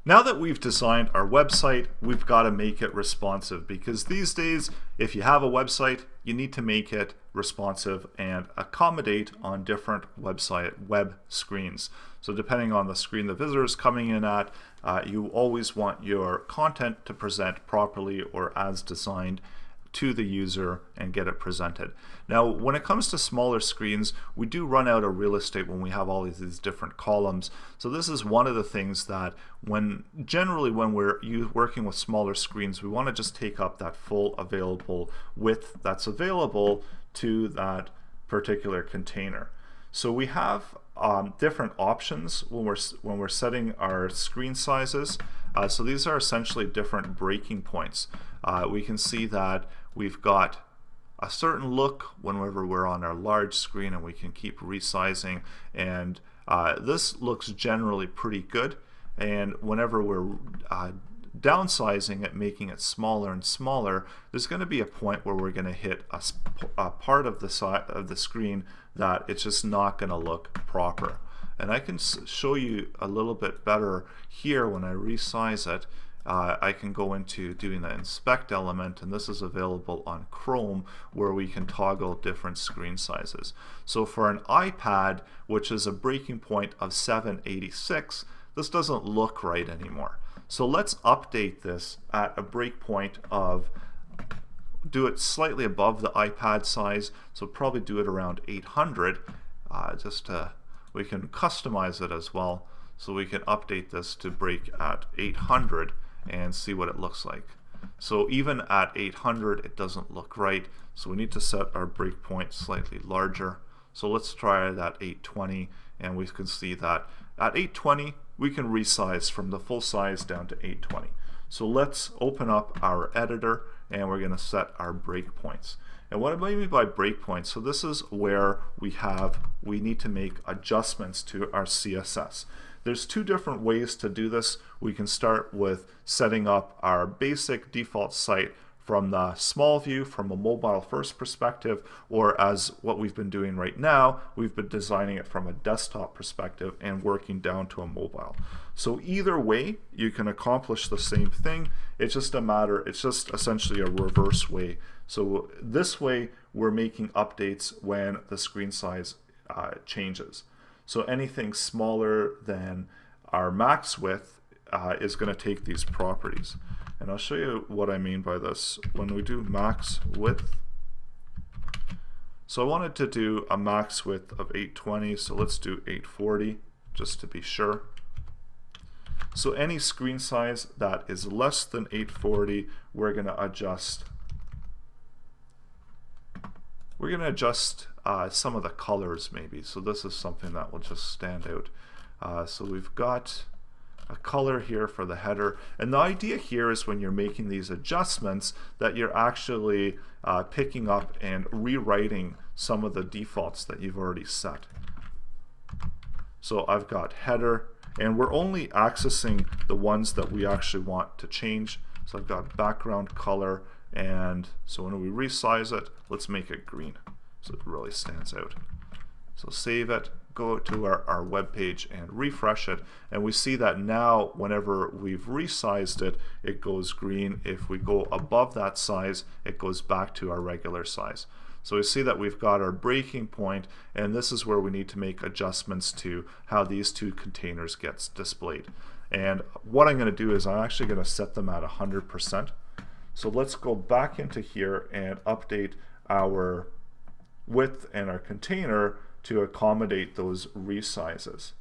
Now that we've designed our website, we've got to make it responsive, because these days, if you have a website, you need to make it responsive and accommodate on different web screens. So depending on the screen the visitor is coming in at, you always want your content to present properly or as designed to the user and get it presented. Now, when it comes to smaller screens, we do run out of real estate when we have all of these different columns. So this is one of the things that generally when we're working with smaller screens, we want to just take up that full available width that's available to that particular container. So we have different options when we're setting our screen sizes. So these are essentially different breaking points. We can see that we've got a certain look whenever we're on our large screen, and we can keep resizing, and this looks generally pretty good. And whenever we're downsizing it, making it smaller and smaller, there's going to be a point where we're going to hit a part of the side of the screen that it's just not going to look proper. And I can show you a little bit better here when I resize it. I can go into doing the inspect element, and this is available on Chrome, where we can toggle different screen sizes. So for an iPad, which is a breaking point of 786, this doesn't look right anymore. So let's update this at a breakpoint of, do it slightly above the iPad size, so probably do it around 800, we can customize it as well, so we can update this to break at 800 and see what it looks like. So even at 800 it doesn't look right, so we need to set our breakpoint slightly larger. So let's try it at 820, and we can see that at 820 we can resize from the full size down to 820. So let's open up our editor, and we're going to set our breakpoints. And what do I mean by breakpoints? So this is where we need to make adjustments to our CSS. There's two different ways to do this. We can start with setting up our basic default site from the small view, from a mobile first perspective, or as what we've been doing right now, we've been designing it from a desktop perspective and working down to a mobile. So either way, you can accomplish the same thing. It's just essentially a reverse way. So this way, we're making updates when the screen size changes. So anything smaller than our max width is going to take these properties. And I'll show you what I mean by this. When we do max width, so I wanted to do a max width of 820, so let's do 840 just to be sure. So any screen size that is less than 840, we're going to adjust. We're going to adjust some of the colors maybe. So this is something that will just stand out. So we've got a color here for the header, and the idea here is when you're making these adjustments that you're actually picking up and rewriting some of the defaults that you've already set. So I've got header, and we're only accessing the ones that we actually want to change. So I've got background color, and so when we resize it, let's make it green so it really stands out. So save it, go to our web page and refresh it, and we see that now whenever we've resized it, it goes green. If we go above that size, it goes back to our regular size. So we see that we've got our breaking point, and this is where we need to make adjustments to how these two containers gets displayed. And what I'm going to do is I'm actually going to set them at 100%. So let's go back into here and update our width and our container to accommodate those resizes.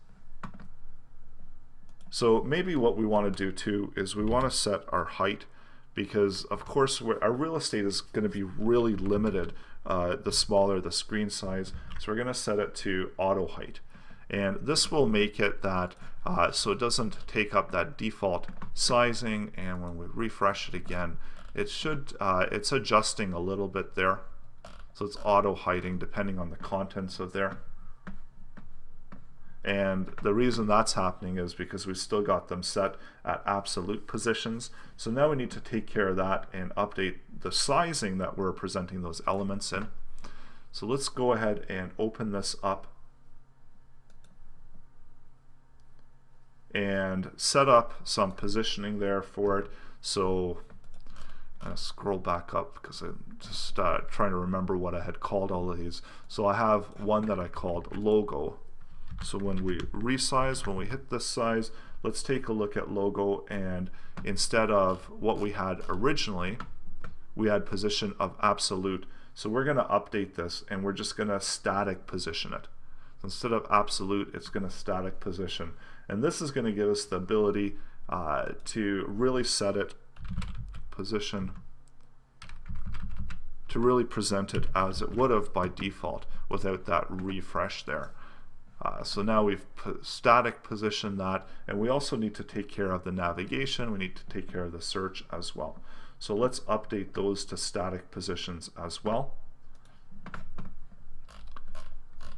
So maybe what we want to do too is we want to set our height, because of course our real estate is going to be really limited the smaller the screen size. So we're going to set it to auto height, and this will make it that so it doesn't take up that default sizing, and when we refresh it again, it should it's adjusting a little bit there. So it's auto hiding depending on the contents of there. And the reason that's happening is because we still got them set at absolute positions. So now we need to take care of that and update the sizing that we're presenting those elements in. So let's go ahead and open this up. and set up some positioning there for it. So scroll back up because I'm just trying to remember what I had called all of these. So I have one that I called logo. So when we resize, when we hit this size, let's take a look at logo, and instead of what we had originally, we had position of absolute. So we're going to update this, and we're just going to static position it. Instead of absolute, it's going to static position. And this is going to give us the ability to really set it position, to really present it as it would have by default without that refresh there. So now we've static positioned that, and we also need to take care of the navigation. We need to take care of the search as well. So let's update those to static positions as well.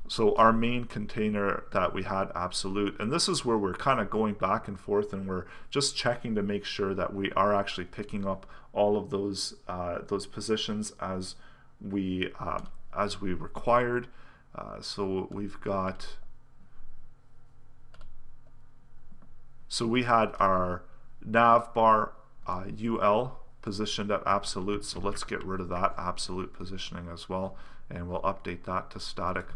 So our main container that we had absolute, and this is where we're kind of going back and forth, and we're just checking to make sure that we are actually picking up all of those positions as we required. So we've got, so we had our nav bar UL positioned at absolute, so let's get rid of that absolute positioning as well, and we'll update that to static.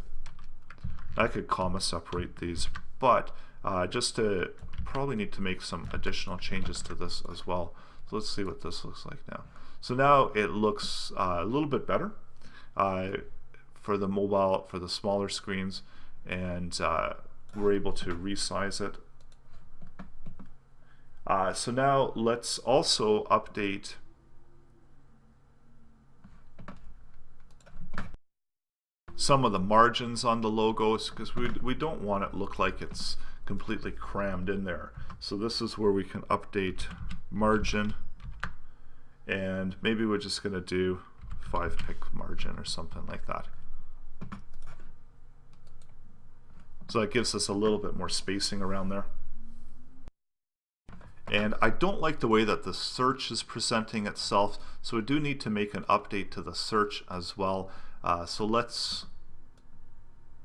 I could comma separate these, but just to probably need to make some additional changes to this as well. So let's see what this looks like now. So now it looks a little bit better for the mobile, for the smaller screens, and we're able to resize it. So now let's also update some of the margins on the logos, because we don't want it look like it's completely crammed in there. So this is where we can update margin, and maybe we're just going to do 5-pick margin or something like that. So that gives us a little bit more spacing around there. And I don't like the way that the search is presenting itself, so we do need to make an update to the search as well. So let's,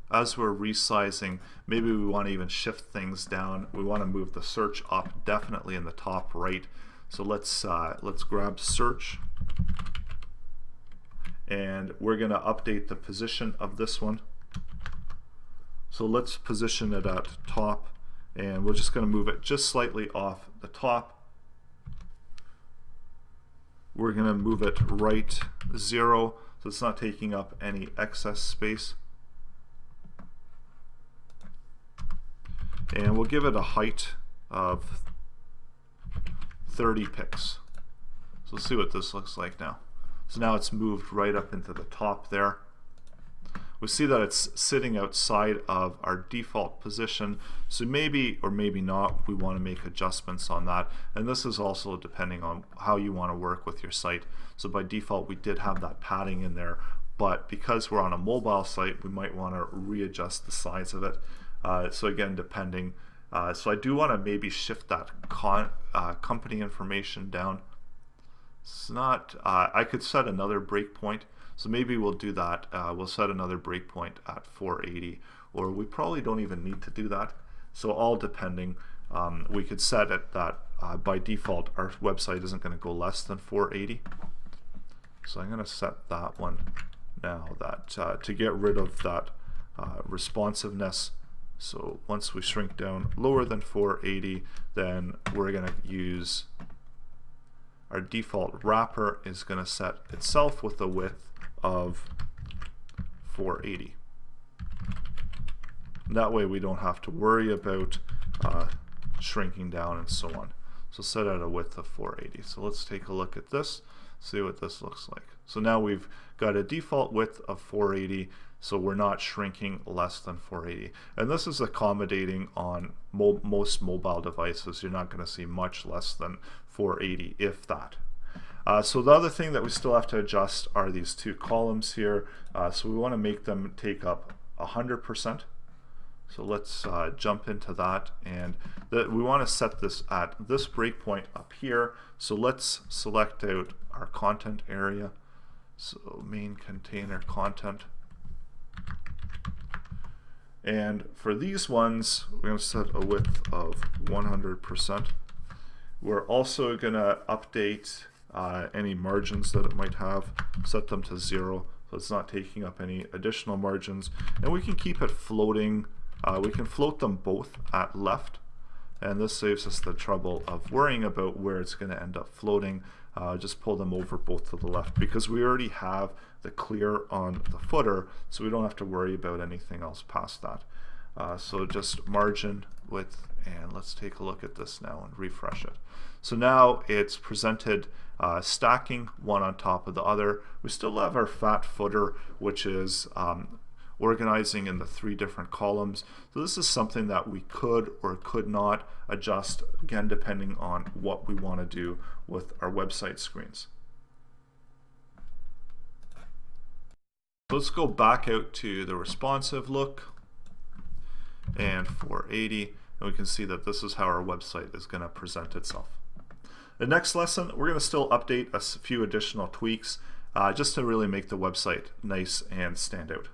as we're resizing, maybe we want to even shift things down. We want to move the search up, definitely in the top right. So let's grab search, and we're going to update the position of this one. So let's position it at top, and we're just going to move it just slightly off the top. We're going to move it right 0, so it's not taking up any excess space. And we'll give it a height of 30 pixels. So let's see what this looks like now. So now it's moved right up into the top there. We see that it's sitting outside of our default position, so maybe or maybe not we want to make adjustments on that, and this is also depending on how you want to work with your site. So by default we did have that padding in there, but because we're on a mobile site we might want to readjust the size of it. So again, depending, so I do want to maybe shift that company information down. It's not, I could set another breakpoint. So maybe we'll do that. We'll set another breakpoint at 480, or we probably don't even need to do that. So all depending, we could set it that by default our website isn't going to go less than 480. So I'm going to set that one now, that to get rid of that responsiveness. So once we shrink down lower than 480, then we're going to use our default wrapper is going to set itself with a width of 480. That way we don't have to worry about shrinking down and so on. So set at a width of 480. So let's take a look at this, see what this looks like. So now we've got a default width of 480, so we're not shrinking less than 480. And this is accommodating on most mobile devices. You're not going to see much less than 480, if that. So the other thing that we still have to adjust are these two columns here. So we want to make them take up 100%. So let's jump into that, and we want to set this at this breakpoint up here. So let's select out our content area. So main container content. And for these ones, we're going to set a width of 100%. We're also going to update any margins that it might have, set them to 0, so it's not taking up any additional margins. And we can keep it floating. We can float them both at left, and this saves us the trouble of worrying about where it's going to end up floating. Just pull them over both to the left because we already have the clear on the footer, so we don't have to worry about anything else past that. So just margin width, and let's take a look at this now and refresh it. So now it's presented stacking one on top of the other. We still have our fat footer, which is organizing in the 3 different columns. So this is something that we could or could not adjust, again, depending on what we want to do with our website screens. Let's go back out to the responsive look and 480, and we can see that this is how our website is going to present itself. The next lesson, we're going to still update a few additional tweaks just to really make the website nice and stand out.